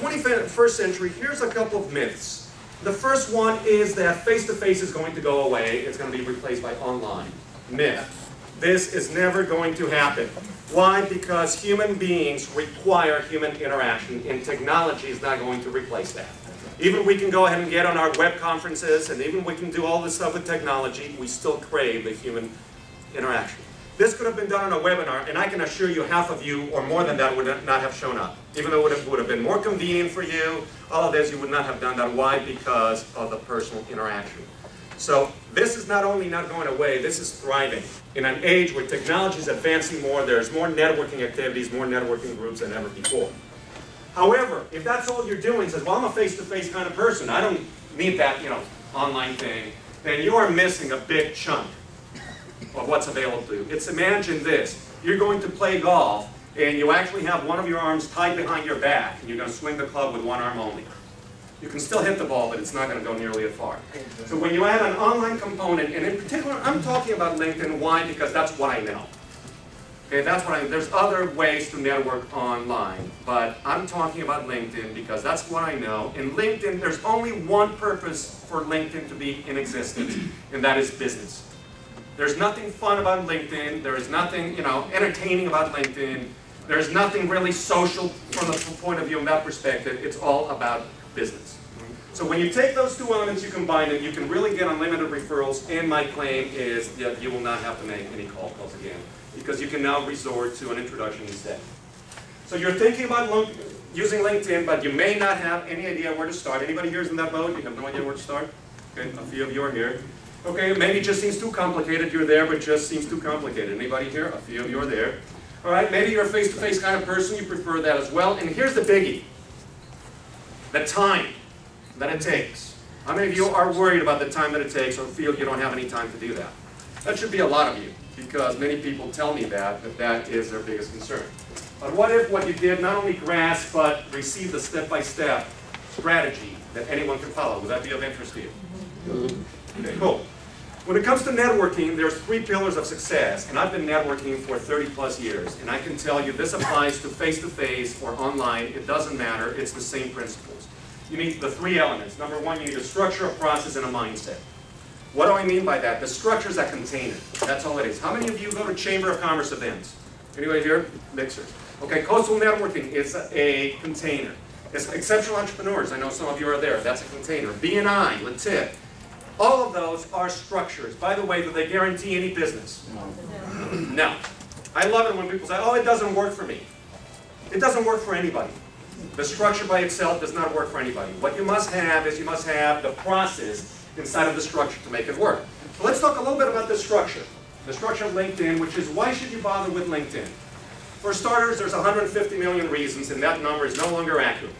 21st century, here's a couple of myths. The first one is that face-to-face is going to go away. It's going to be replaced by online. Myth. This is never going to happen. Why? Because human beings require human interaction, and technology is not going to replace that. Even we can go ahead and get on our web conferences, and even we can do all this stuff with technology, we still crave the human interaction. This could have been done on a webinar, and I can assure you half of you, or more than that, would not have shown up. Even though it would have been more convenient for you, all of this, you would not have done that. Why? Because of the personal interaction. So this is not only not going away, this is thriving. In an age where technology is advancing more, there's more networking activities, more networking groups than ever before. However, if that's all you're doing, says, well, I'm a face-to-face kind of person, I don't need that, online thing, then you are missing a big chunk of what's available to you. It's, imagine this, you're going to play golf, and you actually have one of your arms tied behind your back, and you're going to swing the club with one arm only. You can still hit the ball, but it's not going to go nearly as far. So when you add an online component, and in particular, I'm talking about LinkedIn. Why? Because that's what I know. Okay, that's what there's other ways to network online, but I'm talking about LinkedIn because that's what I know. In LinkedIn, there's only one purpose for LinkedIn to be in existence, and that is business. There's nothing fun about LinkedIn. There is nothing, entertaining about LinkedIn. There's nothing really social from the point of view in that perspective. It's all about business. So when you take those two elements, you combine them, you can really get unlimited referrals, and my claim is that you will not have to make any calls again, because you can now resort to an introduction instead. So you're thinking about using LinkedIn, but you may not have any idea where to start. Anybody here is in that boat? You have no idea where to start? Okay, a few of you are here. Okay, maybe it just seems too complicated. You're there, but it just seems too complicated. Anybody here? A few of you are there. All right, maybe you're a face-to-face kind of person. You prefer that as well. And here's the biggie. The time that it takes. How many of you are worried about the time that it takes or feel you don't have any time to do that? That should be a lot of you, because many people tell me that is their biggest concern. But what if what you did not only grasp, but receive the step-by-step strategy that anyone can follow? Would that be of interest to you? Okay, cool. When it comes to networking, there's 3 pillars of success, and I've been networking for 30+ years, and I can tell you this applies to face-to-face or online. It doesn't matter. It's the same principles. You need the 3 elements. Number 1, you need a structure, a process, and a mindset. What do I mean by that? The structure is a container. That's all it is. How many of you go to Chamber of Commerce events? Anybody here? Mixers. Okay, coastal networking is a container. It's exceptional entrepreneurs. I know some of you are there. That's a container. BNI, Latif. All of those are structures. By the way, do they guarantee any business? No. I love it when people say, oh, it doesn't work for me. It doesn't work for anybody. The structure by itself does not work for anybody. What you must have is you must have the process inside of the structure to make it work. So let's talk a little bit about the structure. The structure of LinkedIn, which is why should you bother with LinkedIn? For starters, there's 150 million reasons, and that number is no longer accurate.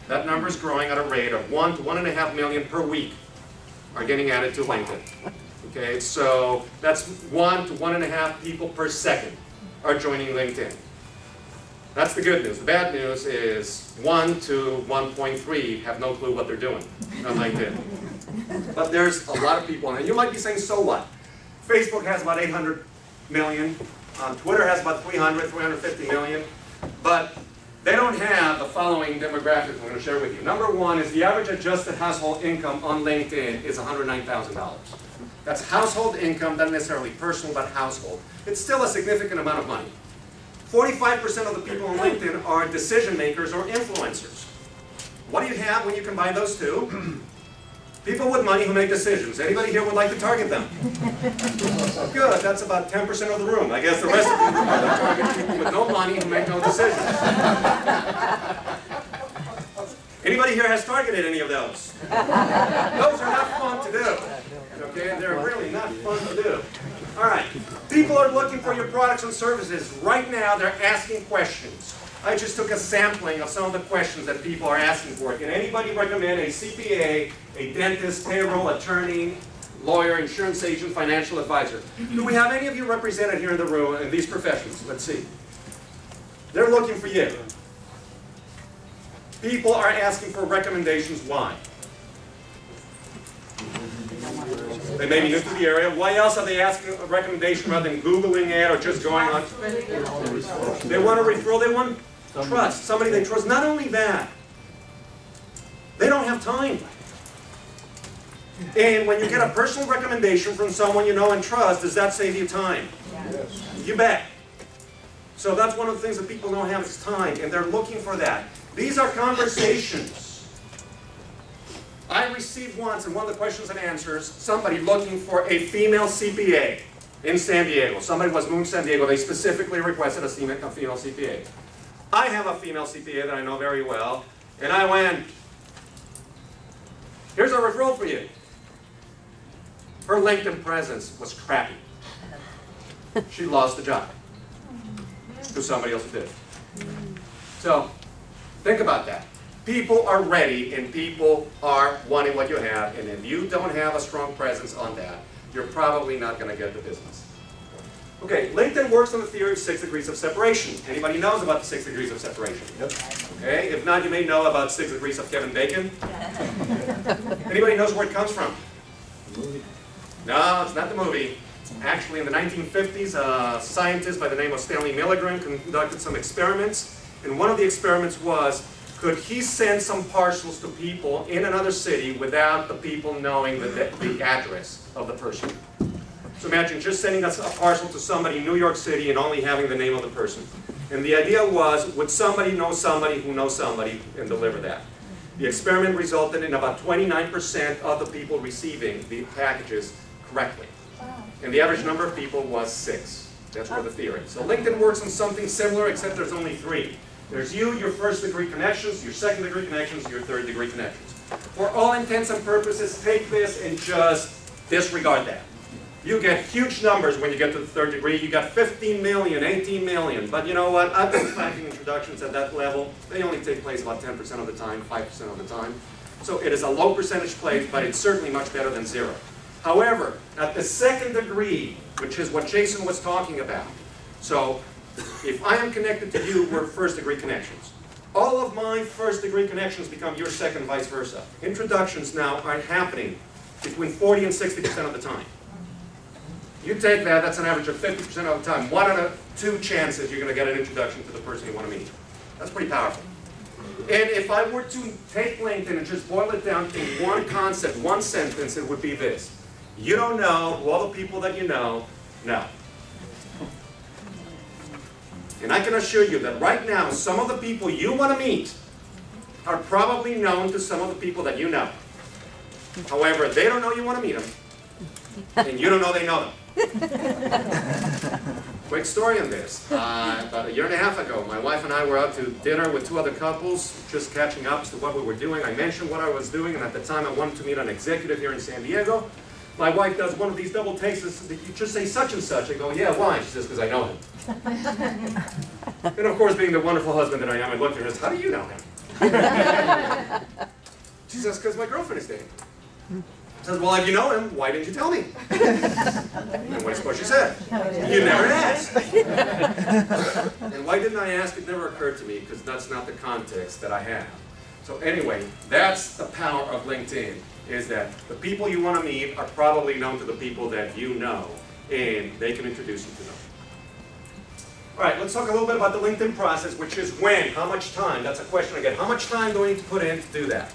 That number is growing at a rate of 1 to 1.5 million per week are getting added to LinkedIn. Okay, so that's 1 to 1.5 people per second are joining LinkedIn. That's the good news. The bad news is 1 to 1.3 have no clue what they're doing on LinkedIn. But there's a lot of people on it. You might be saying, so what? Facebook has about 800 million. Twitter has about 300, 350 million. But they don't have the following demographics I'm going to share with you. Number 1 is the average adjusted household income on LinkedIn is $109,000. That's household income, not necessarily personal, but household. It's still a significant amount of money. 45% of the people on LinkedIn are decision makers or influencers. What do you have when you combine those two? People with money who make decisions. Anybody here would like to target them? Good, that's about 10% of the room. I guess the rest of the room are the target people with no money who make no decisions. Anybody here has targeted any of those? Those are not fun to do. Okay, they're really not fun to do. All right, people are looking for your products and services. Right now, they're asking questions. I just took a sampling of some of the questions that people are asking for. Can anybody recommend a CPA, a dentist, payroll, attorney, lawyer, insurance agent, financial advisor? Do we have any of you represented here in the room in these professions? Let's see. They're looking for you. People are asking for recommendations. Why? They may be new to the area. Why else are they asking a recommendation rather than Googling it or just going on? They want a referral. They want trust. Somebody they trust. Not only that, They don't have time. And when you get a personal recommendation from someone you know and trust, does that save you time? Yes. You bet. So that's one of the things that people don't have is time, and they're looking for that. These are conversations. I received once, in one of the questions and answers, somebody looking for a female CPA in San Diego. Somebody was moving to San Diego. They specifically requested a female CPA. I have a female CPA that I know very well, and I went, here's a referral for you. Her LinkedIn presence was crappy. She lost the job to somebody else who did. So, think about that. People are ready and people are wanting what you have, and if you don't have a strong presence on that, you're probably not going to get the business. Okay, LinkedIn works on the theory of 6 degrees of separation. Anybody knows about the 6 degrees of separation? Yep. Okay, if not, you may know about 6 degrees of Kevin Bacon. Anybody knows where it comes from? No, it's not the movie. Actually, in the 1950s, a scientist by the name of Stanley Milgram conducted some experiments, and one of the experiments was, could he send some parcels to people in another city without the people knowing the address of the person? So imagine just sending a parcel to somebody in New York City and only having the name of the person. And the idea was, would somebody know somebody who knows somebody and deliver that? The experiment resulted in about 29% of the people receiving the packages correctly. And the average number of people was 6. That's where the theory. So LinkedIn works on something similar, except there's only 3. There's you, your first-degree connections, your second-degree connections, your third-degree connections. For all intents and purposes, take this and just disregard that. You get huge numbers when you get to the third degree. You got 15 million, 18 million. But you know what? I've been tracking introductions at that level. They only take place about 10% of the time, 5% of the time. So it is a low percentage place, but it's certainly much better than 0. However, at the second degree, which is what Jason was talking about, so if I am connected to you, we're first-degree connections. All of my first-degree connections become your second, vice versa. Introductions now are happening between 40 and 60% of the time. You take that, that's an average of 50% of the time. 1 out of 2 chances you're going to get an introduction to the person you want to meet. That's pretty powerful. And if I were to take LinkedIn and just boil it down to one concept, one sentence, it would be this. You don't know who all the people that you know. And I can assure you that right now, some of the people you want to meet are probably known to some of the people that you know. However, they don't know you want to meet them, and you don't know they know them. Quick story on this. About 1.5 years ago, my wife and I were out to dinner with 2 other couples, just catching up as to what we were doing. I mentioned what I was doing, and at the time I wanted to meet an executive here in San Diego. My wife does one of these double takes. Did you just say such and such? I go, yeah, why? She says, because I know him. And of course, being the wonderful husband that I am, I looked at her and said, how do you know him? She says, because my girlfriend is dating him. I says, well, if you know him, why didn't you tell me? And what do you suppose she said? You never asked. And why didn't I ask? It never occurred to me, because that's not the context that I have. So anyway, that's the power of LinkedIn, is that the people you want to meet are probably known to the people that you know, and they can introduce you to them. All right, let's talk a little bit about the LinkedIn process, which is when, how much time? That's a question I get. How much time do I need to put in to do that?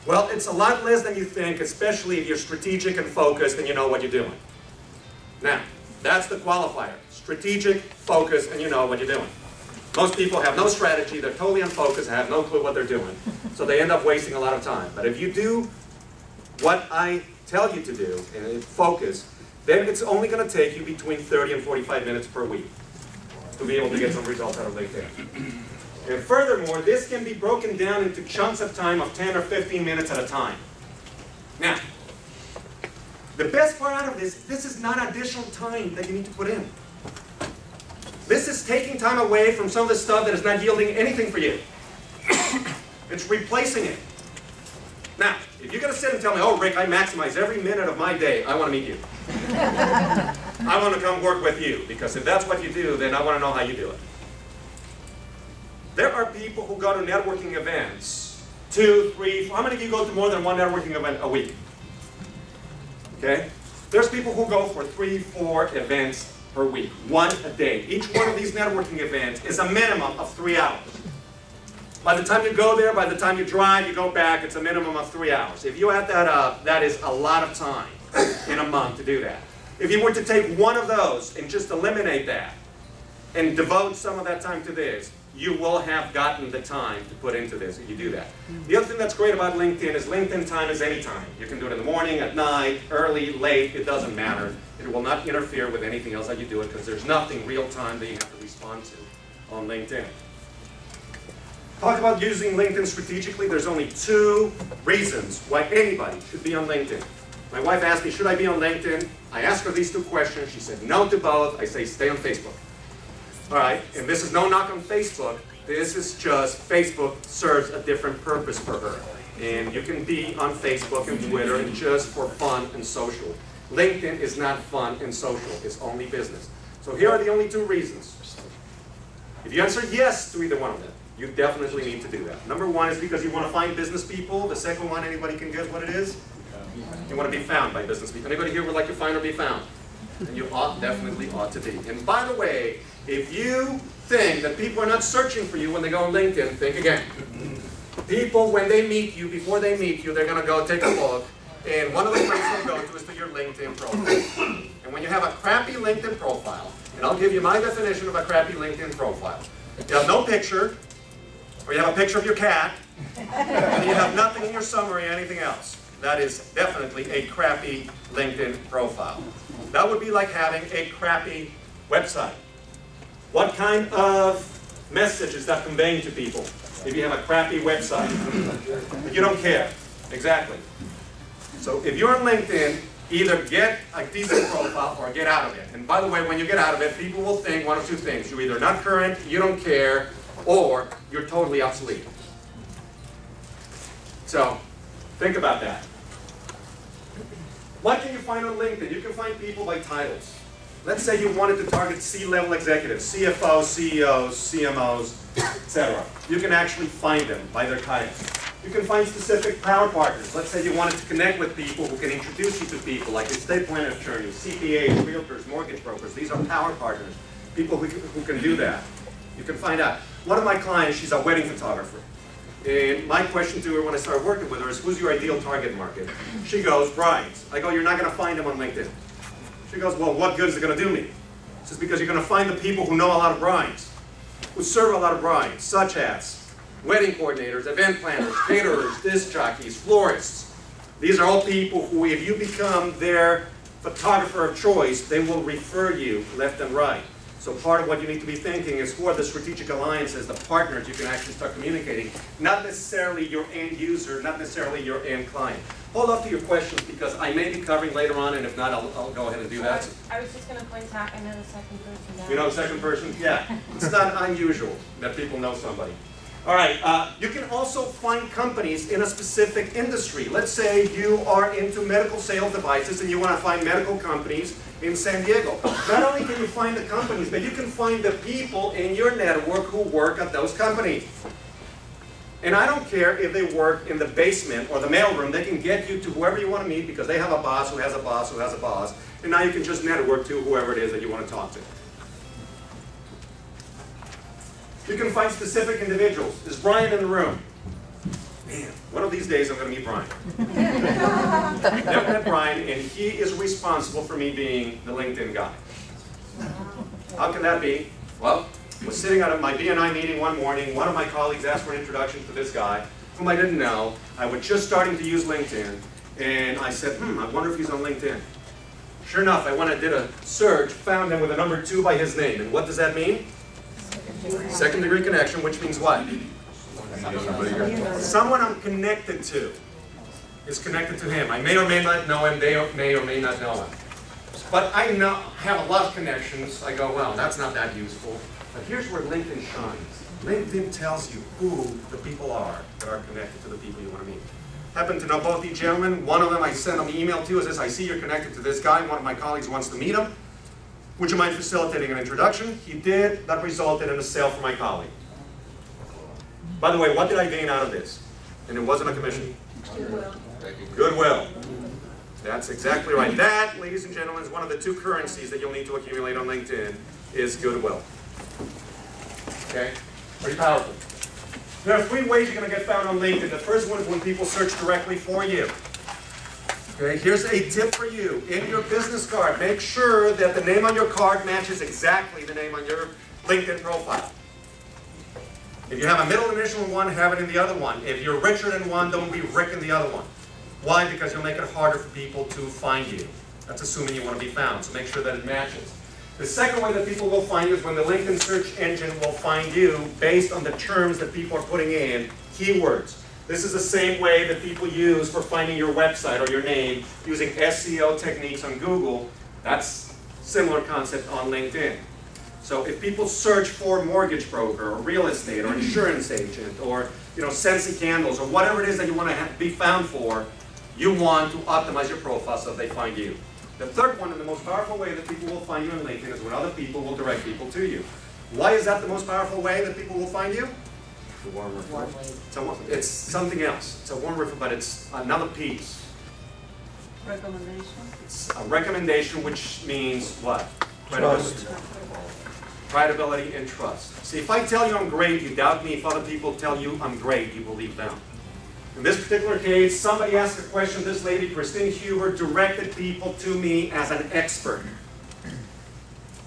Well, it's a lot less than you think, especially if you're strategic and focused and you know what you're doing. Now, that's the qualifier. Strategic, focused, and you know what you're doing. Most people have no strategy, they're totally unfocused, have no clue what they're doing. So they end up wasting a lot of time. But if you do what I tell you to do, and focus, then it's only going to take you between 30 and 45 minutes per week to be able to get some results out of LinkedIn. And furthermore, this can be broken down into chunks of time of 10 or 15 minutes at a time. Now, the best part out of this is not additional time that you need to put in. This is taking time away from some of the stuff that is not yielding anything for you. It's replacing it. Now, if you're going to sit and tell me, oh, Rick, I maximize every minute of my day, I want to meet you. I want to come work with you, because if that's what you do, then I want to know how you do it. There are people who go to networking events, 2, 3, 4. How many of you go to more than one networking event a week? Okay? There's people who go for 3, 4 events per week, 1 a day. Each one of these networking events is a minimum of 3 hours. By the time you go there, by the time you drive, you go back, it's a minimum of 3 hours. If you add that up, that is a lot of time in a month to do that. If you were to take one of those and just eliminate that and devote some of that time to this, you will have gotten the time to put into this if you do that. The other thing that's great about LinkedIn is LinkedIn time is any time. You can do it in the morning, at night, early, late, it doesn't matter. It will not interfere with anything else that you do it because there's nothing real time that you have to respond to on LinkedIn. Talk about using LinkedIn strategically. There's only 2 reasons why anybody should be on LinkedIn. My wife asked me, should I be on LinkedIn? I asked her these 2 questions. She said no to both. I say stay on Facebook. All right, and this is no knock on Facebook. This is just Facebook serves a different purpose for her. And you can be on Facebook and Twitter and just for fun and social. LinkedIn is not fun and social. It's only business. So here are the only 2 reasons. If you answer yes to either one of them, you definitely need to do that. Number 1 is because you want to find business people. The second one, anybody can guess what it is? You want to be found by business people. Anybody here would like to find or be found? And you definitely ought to be. And by the way, if you think that people are not searching for you when they go on LinkedIn, think again. People, when they meet you, before they meet you, they're going to go take a look. And one of the places they'll go to is to your LinkedIn profile. And when you have a crappy LinkedIn profile, and I'll give you my definition of a crappy LinkedIn profile. You have no picture, or you have a picture of your cat, and you have nothing in your summary or anything else. That is definitely a crappy LinkedIn profile. That would be like having a crappy website. What kind of message is that conveying to people if you have a crappy website? You don't care. Exactly. So if you're on LinkedIn, either get a decent profile or get out of it. And by the way, when you get out of it, people will think one of 2 things. You're either not current, you don't care, or you're totally obsolete. So think about that. What can you find on LinkedIn? You can find people by titles. Let's say you wanted to target C-level executives, CFOs, CEOs, CMOs, etc. You can actually find them by their titles. You can find specific power partners. Let's say you wanted to connect with people who can introduce you to people like estate planning attorneys, CPAs, realtors, mortgage brokers. These are power partners, people who can do that. You can find out. One of my clients, she's a wedding photographer. And my question to her when I started working with her is, who's your ideal target market? She goes, brides. I go, you're not going to find them on LinkedIn. She goes, well, what good is it going to do me? She says, because you're going to find the people who know a lot of brides, who serve a lot of brides, such as wedding coordinators, event planners, caterers, disc jockeys, florists. These are all people who, if you become their photographer of choice, they will refer you left and right. So part of what you need to be thinking is who are the strategic alliances, the partners you can actually start communicating, not necessarily your end user, not necessarily your end client. Hold off to your questions because I may be covering later on, and if not, I'll go ahead and do that. I was just going to point out, I know the second person down. You know the second person? Yeah. It's not unusual that people know somebody. All right, you can also find companies in a specific industry. Let's say you are into medical sales devices and you want to find medical companies in San Diego. Not only can you find the companies, but you can find the people in your network who work at those companies. And I don't care if they work in the basement or the mailroom, they can get you to whoever you want to meet because they have a boss who has a boss who has a boss. And now you can just network to whoever it is that you want to talk to. You can find specific individuals. Is Brian in the room? Man, one of these days I'm going to meet Brian. Never met Brian, and he is responsible for me being the LinkedIn guy. How can that be? Well, I was sitting at my BNI meeting one morning. One of my colleagues asked for an introduction to this guy, whom I didn't know. I was just starting to use LinkedIn, and I said, I wonder if he's on LinkedIn. Sure enough, I went and did a search, found him with a number 2 by his name. And what does that mean? Second degree connection, which means what? Someone I'm connected to is connected to him. I may or may not know him, they may or may not know him. But I have a lot of connections. I go, well, that's not that useful. But here's where LinkedIn shines. LinkedIn tells you who the people are that are connected to the people you want to meet. Happen to know both these gentlemen. One of them I sent an email to and says, I see you're connected to this guy. One of my colleagues wants to meet him. Would you mind facilitating an introduction? He did. That resulted in a sale for my colleague. By the way, what did I gain out of this? And it wasn't a commission. Goodwill. Goodwill. That's exactly right. That, ladies and gentlemen, is one of the 2 currencies that you'll need to accumulate on LinkedIn is goodwill. Okay? Pretty powerful. There are 3 ways you're going to get found on LinkedIn. The first one is when people search directly for you. Okay, here's a tip for you. In your business card, make sure that the name on your card matches exactly the name on your LinkedIn profile. If you have a middle initial in one, have it in the other one. If you're Richard in one, don't be Rick in the other one. Why? Because you'll make it harder for people to find you. That's assuming you want to be found, so make sure that it matches. The second way that people will find you is when the LinkedIn search engine will find you based on the terms that people are putting in, keywords. This is the same way that people use for finding your website or your name using SEO techniques on Google. That's a similar concept on LinkedIn. So if people search for mortgage broker or real estate or insurance agent or Scentsy candles or whatever it is that you want to be found for, you want to optimize your profile so they find you. The third one and the most powerful way that people will find you on LinkedIn is when other people will direct people to you. Why is that the most powerful way that people will find you? The warm referral. It's something else. It's a warm referral, but it's another piece. Recommendation? It's a recommendation, which means what? Trust. Credibility and trust. See, if I tell you I'm great, you doubt me. If other people tell you I'm great, you believe them. In this particular case, somebody asked a question. This lady, Christine Huber, directed people to me as an expert.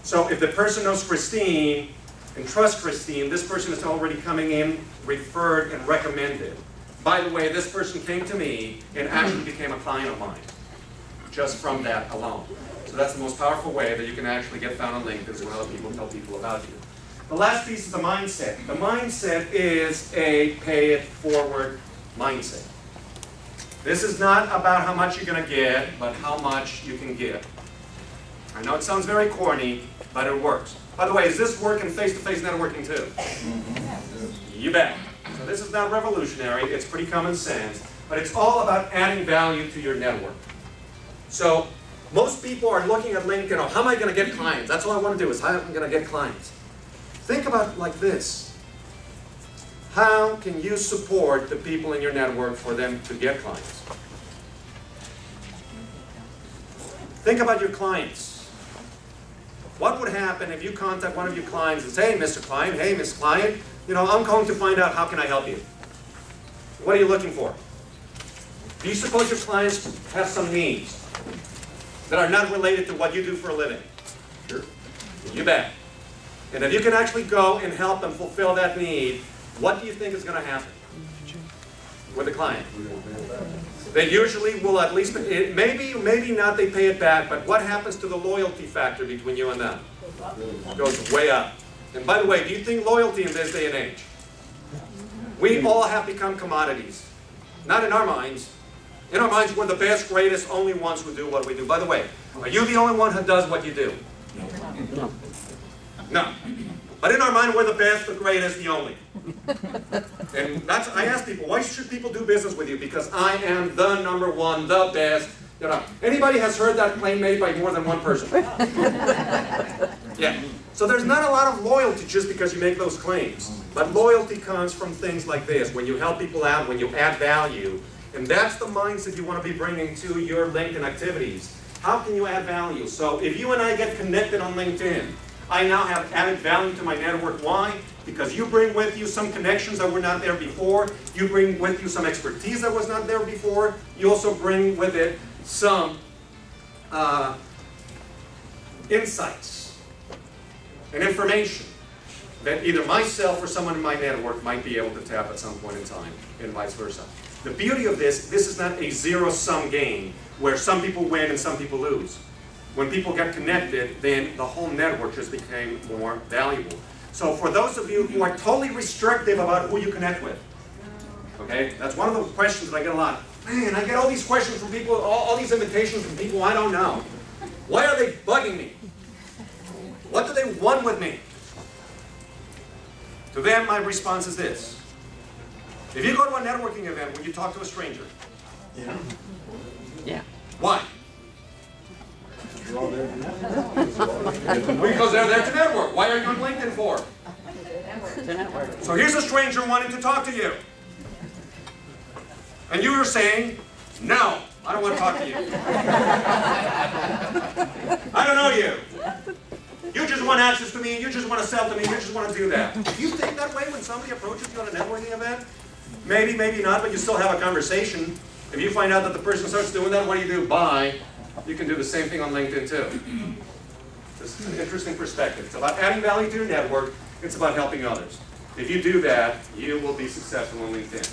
So if the person knows Christine and trusts Christine, this person is already coming in, referred, and recommended. By the way, this person came to me and actually became a client of mine, just from that alone. So that's the most powerful way that you can actually get found on LinkedIn is when other people tell people about you. The last piece is the mindset. The mindset is a pay it forward mindset. This is not about how much you're going to get, but how much you can give. I know it sounds very corny, but it works. By the way, is this working face-to-face networking too? You bet. So this is not revolutionary, it's pretty common sense, but it's all about adding value to your network. So most people are looking at LinkedIn, oh, how am I going to get clients? That's all I want to do is how am I going to get clients? Think about it like this. How can you support the people in your network for them to get clients? Think about your clients. What would happen if you contact one of your clients and say, hey, Mr. Client, hey, Miss Client, I'm calling to find out how can I help you? What are you looking for? Do you suppose your clients have some needs that are not related to what you do for a living? Sure. You bet. And if you can actually go and help them fulfill that need, what do you think is going to happen with the client? They usually will at least, maybe not they pay it back, but what happens to the loyalty factor between you and them? It goes way up. And by the way, do you think loyalty in this day and age? We all have become commodities. Not in our minds. In our minds, we're the best, greatest, only ones who do what we do. By the way, are you the only one who does what you do? No. No. But in our mind, we're the best, the greatest, the only. And that's, I ask people, why should people do business with you? Because I am the number one, the best. Anybody has heard that claim made by more than one person? Yeah. So there's not a lot of loyalty just because you make those claims. But loyalty comes from things like this. When you help people out, when you add value. And that's the mindset you want to be bringing to your LinkedIn activities. How can you add value? So if you and I get connected on LinkedIn, I now have added value to my network. Why? Because you bring with you some connections that were not there before. You bring with you some expertise that was not there before. You also bring with it some insights and information that either myself or someone in my network might be able to tap at some point in time, and vice versa. The beauty of this is not a zero-sum game where some people win and some people lose. When people get connected, then the whole network just became more valuable. So for those of you who are totally restrictive about who you connect with, okay, that's one of the questions that I get a lot. Man, I get all these questions from people, all these invitations from people I don't know. Why are they bugging me? What do they want with me? To them, my response is this. If you go to a networking event, will you talk to a stranger? Yeah. Yeah. Why? Because they're there to network. Why are you on LinkedIn for? To network. So here's a stranger wanting to talk to you. And you were saying, no, I don't want to talk to you. I don't know you. You just want access to me, you just want to sell to me, you just want to do that. Do you think that way when somebody approaches you on a networking event? Maybe, maybe not, but you still have a conversation. If you find out that the person starts doing that, what do? Bye. You can do the same thing on LinkedIn too. This is an interesting perspective. It's about adding value to your network. It's about helping others. If you do that, you will be successful on LinkedIn.